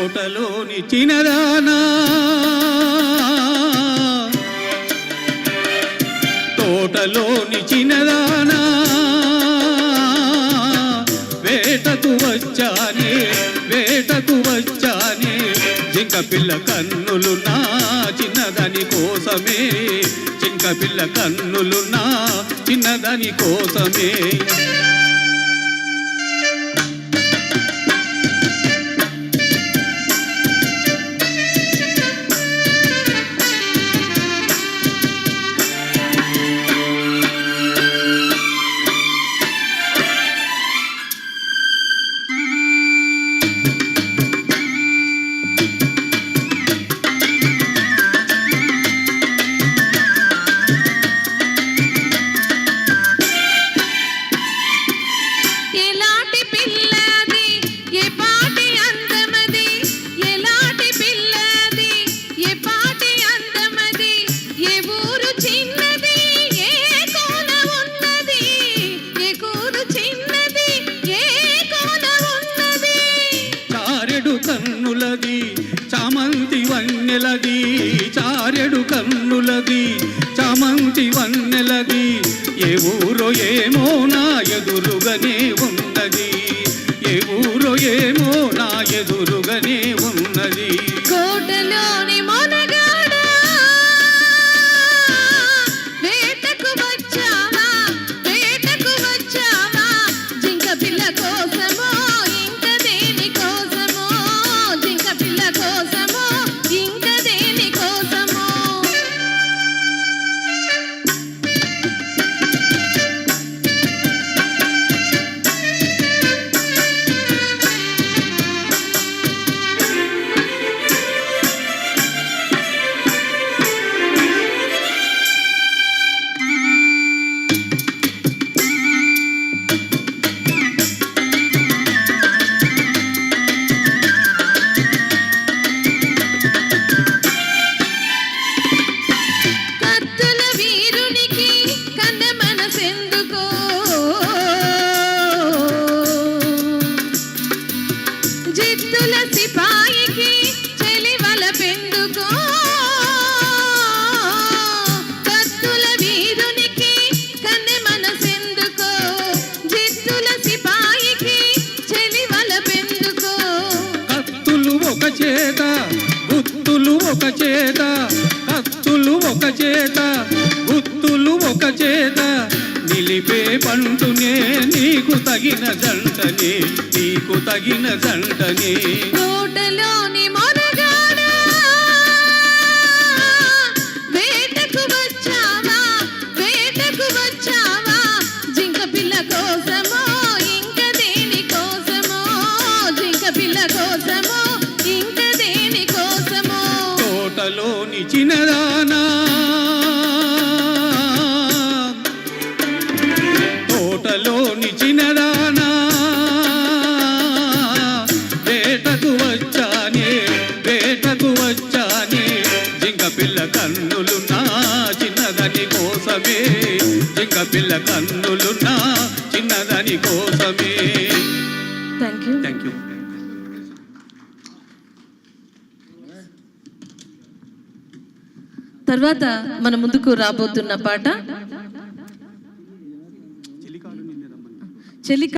తోటలోని చిన్నదానా తోటలోని చిన్నదానా వేటకు వచ్చానే జింక పిల్ల కన్నులు నా చిన్నదాని కోసమే జింక పిల్ల కన్నులు నా చిన్నదాని కోసమే కన్నులది చామంతి వన్నెలది చారెడు కన్నులది చామంతి వన్నెలది ఏ ఊరో ఏమో నా ఎదురుగానే ఉన్నది ఏ ఊరో ఏమో నా ఎదురుగానే ఉన్నది కోటలోని మొనగాడా వేటకు వచ్చావా జింక పిల్ల కోసమో జిత్తుల సిపాయికి చెలివల పెందుకో కత్తుల వీరునికి కన్నె మనసెందుకో జిత్తుల సిపాయికి చెలివల పెందుకో కత్తులు ఒక చేత గుత్తులు ఒక చేత కత్తులు ఒక చేత గుత్తులు ఒక చేత నిలిపే పంటునే నీకు తగిన జంటనే తోటలోని మొనగాడా వేటకు వచ్చావా జింక పిల్ల కోసమో ఇంక దేని కోసమో జింక పిల్ల కోసమో ఇంక దేని కోసమో తోటలోని చిన్నదానా తోటలోని చిన్నదానా వేటకు వచ్చానే జింక పిల్ల కన్నులు నా చిన్నదాని కోసమే జింక పిల్ల కన్నులు నా చిన్నదాని కోసమే థ్యాంక్ యూ తర్వాత మన ముందుకు రాబోతున్న పాట చెలిక